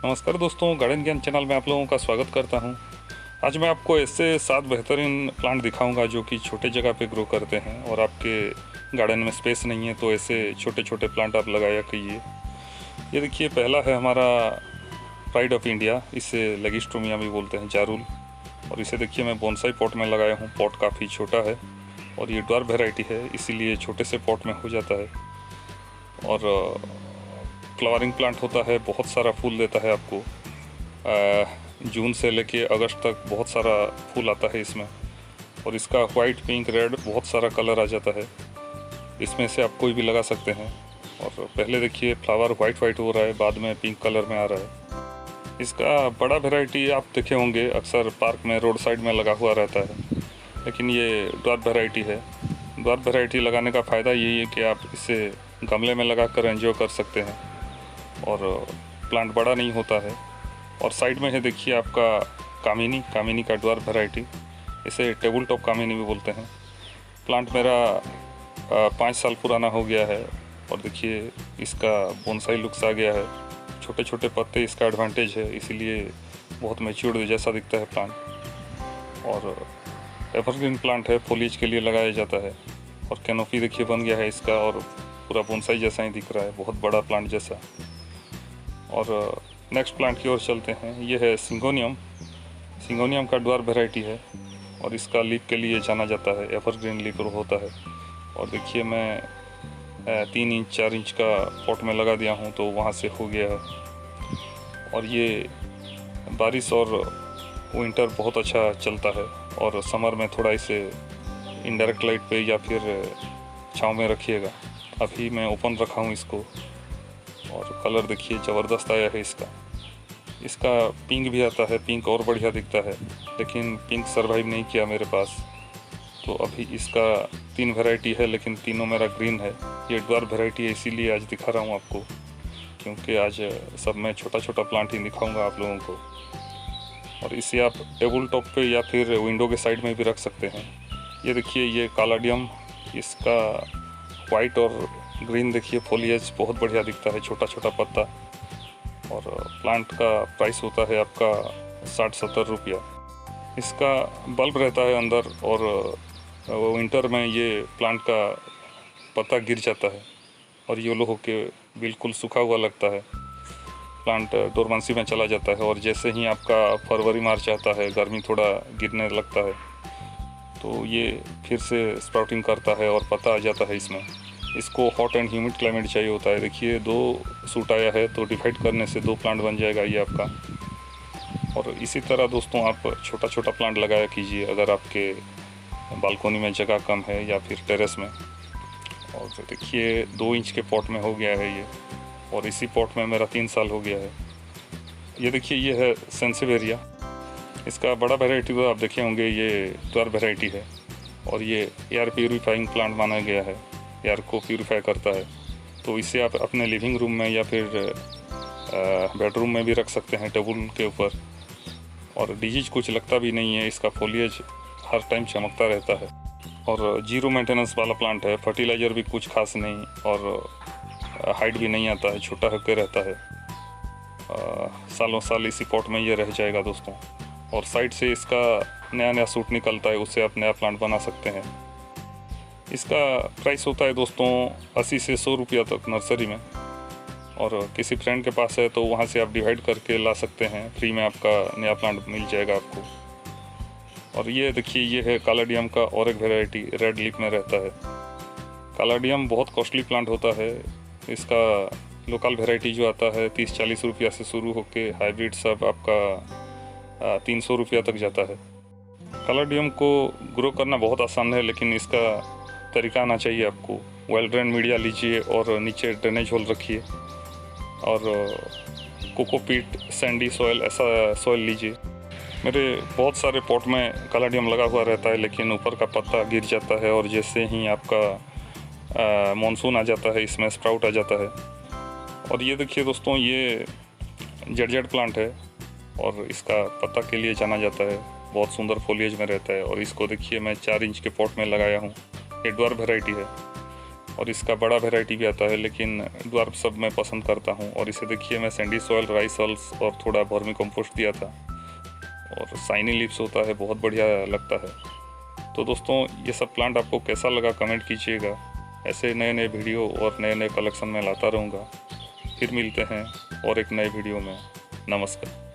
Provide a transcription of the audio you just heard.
नमस्कार दोस्तों, गार्डन ज्ञान चैनल में आप लोगों का स्वागत करता हूं। आज मैं आपको ऐसे 7 बेहतरीन प्लांट दिखाऊंगा जो कि छोटे जगह पे ग्रो करते हैं और आपके गार्डन में स्पेस नहीं है तो ऐसे छोटे छोटे प्लांट आप लगाया कीजिए। ये देखिए, पहला है हमारा प्राइड ऑफ इंडिया, इसे लेगिस्ट्रोमिया भी बोलते हैं, जारुल। और इसे देखिए मैं बोनसाई पॉट में लगाया हूँ। पॉट काफ़ी छोटा है और ये ड्वार्फ वेराइटी है, इसीलिए छोटे से पॉट में हो जाता है। और फ्लावरिंग प्लांट होता है, बहुत सारा फूल देता है आपको। जून से लेके अगस्त तक बहुत सारा फूल आता है इसमें। और इसका वाइट, पिंक, रेड बहुत सारा कलर आ जाता है। इसमें से आप कोई भी लगा सकते हैं। और पहले देखिए फ्लावर वाइट हो रहा है, बाद में पिंक कलर में आ रहा है। इसका बड़ा वेराइटी आप देखे होंगे, अक्सर पार्क में, रोड साइड में लगा हुआ रहता है, लेकिन ये ड्वार्फ वेराइटी है। ड्वार्फ वेराइटी लगाने का फ़ायदा यही है कि आप इसे गमले में लगा कर एंजॉय कर सकते हैं और प्लांट बड़ा नहीं होता है। और साइड में है देखिए आपका कामिनी का ड्वार्फ वैरायटी, इसे टेबल टॉप कामिनी भी बोलते हैं। प्लांट मेरा 5 साल पुराना हो गया है और देखिए इसका बोनसाई लुक्स आ गया है। छोटे छोटे पत्ते इसका एडवांटेज है, इसीलिए बहुत मैच्योर्ड जैसा दिखता है प्लांट। और एवरग्रीन प्लांट है, फॉलिएज के लिए लगाया जाता है। और कैनोपी देखिए बन गया है इसका और पूरा बोनसाई जैसा ही दिख रहा है, बहुत बड़ा प्लांट जैसा। और नेक्स्ट प्लांट की ओर चलते हैं। ये है सिंगोनियम का ड्वार्फ वेराइटी है और इसका लीफ के लिए जाना जाता है, एवरग्रीन लीफ होता है। और देखिए मैं 3 इंच 4 इंच का पॉट में लगा दिया हूँ तो वहाँ से हो गया है। और ये बारिश और विंटर बहुत अच्छा चलता है और समर में थोड़ा इसे इनडायरेक्ट लाइट पे या फिर छाँव में रखिएगा। अभी मैं ओपन रखा हूँ इसको और कलर देखिए ज़बरदस्त आया है इसका पिंक भी आता है, पिंक और बढ़िया दिखता है, लेकिन पिंक सरवाइव नहीं किया मेरे पास। तो अभी इसका 3 वैरायटी है, लेकिन तीनों मेरा ग्रीन है। ये ड्वार्फ वैरायटी है, इसीलिए आज दिखा रहा हूँ आपको, क्योंकि आज सब मैं छोटा छोटा प्लांट ही दिखाऊँगा आप लोगों को। और इसे आप टेबल टॉप पे या फिर विंडो के साइड में भी रख सकते हैं। ये देखिए, ये कालाडियम, इसका वाइट और ग्रीन देखिए फॉलिएज बहुत बढ़िया दिखता है, छोटा छोटा पत्ता। और प्लांट का प्राइस होता है आपका 60-70 रुपया। इसका बल्ब रहता है अंदर और विंटर में ये प्लांट का पत्ता गिर जाता है और येलो होके बिल्कुल सूखा हुआ लगता है। प्लांट डोरमेंसी में चला जाता है और जैसे ही आपका फरवरी मार्च आता है, गर्मी थोड़ा गिरने लगता है, तो ये फिर से स्प्राउटिंग करता है और पत्ता आ जाता है इसमें। इसको हॉट एंड ह्यूमिड क्लाइमेट चाहिए होता है। देखिए 2 सूट आया है तो डिवाइड करने से 2 प्लांट बन जाएगा ये आपका। और इसी तरह दोस्तों आप छोटा छोटा प्लांट लगाया कीजिए अगर आपके बालकोनी में जगह कम है या फिर टेरेस में। और देखिए 2 इंच के पॉट में हो गया है ये, और इसी पॉट में मेरा 3 साल हो गया है। ये देखिए, ये है सेंसेवेरिया। इसका बड़ा वेराइटी तो आप देखे होंगे, ये ड्वार्फ वेराइटी है और ये एयर प्यूरीफाइंग प्लांट माना गया है, एयर को प्यूरीफाई करता है। तो इसे आप अपने लिविंग रूम में या फिर बेडरूम में भी रख सकते हैं, टेबल के ऊपर। और डिजीज कुछ लगता भी नहीं है, इसका फॉलिएज हर टाइम चमकता रहता है और 0 मेंटेनेंस वाला प्लांट है। फर्टिलाइज़र भी कुछ खास नहीं और हाइट भी नहीं आता है, छोटा होकर रहता है। सालों साल इसी पॉट में ये रह जाएगा दोस्तों। और साइड से इसका नया सूट निकलता है, उससे आप नया प्लांट बना सकते हैं। इसका प्राइस होता है दोस्तों 80 से 100 रुपया तक नर्सरी में। और किसी फ्रेंड के पास है तो वहाँ से आप डिवाइड करके ला सकते हैं, फ्री में आपका नया प्लांट मिल जाएगा आपको। और ये देखिए, ये है कालाडियम का और एक वेराइटी, रेड लीफ में रहता है। कालाडियम बहुत कॉस्टली प्लांट होता है। इसका लोकल वेराइटी जो आता है 30-40 रुपया से शुरू होकर हाइब्रिड सब आपका 300 रुपया तक जाता है। कालाडियम को ग्रो करना बहुत आसान है, लेकिन इसका तरीका आना चाहिए आपको। वेल ड्रेन मीडिया लीजिए और नीचे ड्रेनेज होल रखिए और कोकोपीट, सैंडी सॉइल, ऐसा सॉइल लीजिए। मेरे बहुत सारे पॉट में कालाडियम लगा हुआ रहता है, लेकिन ऊपर का पत्ता गिर जाता है और जैसे ही आपका मानसून आ जाता है इसमें स्प्राउट आ जाता है। और ये देखिए दोस्तों, ये जेड प्लांट है और इसका पत्ता के लिए जाना जाता है, बहुत सुंदर फॉलिएज में रहता है। और इसको देखिए मैं 4 इंच के पॉट में लगाया हूँ, ये ड्वार्फ वैरायटी है और इसका बड़ा वैरायटी भी आता है, लेकिन ड्वार्फ सब मैं पसंद करता हूँ। और इसे देखिए, मैं सैंडी सॉइल, राइस सॉल्स और थोड़ा वर्मी कंपोस्ट दिया था और शाइनी लीव्स होता है, बहुत बढ़िया लगता है। तो दोस्तों, ये सब प्लांट आपको कैसा लगा कमेंट कीजिएगा। ऐसे नए नए वीडियो और नए नए कलेक्शन में लाता रहूँगा। फिर मिलते हैं और एक नए वीडियो में। नमस्कार।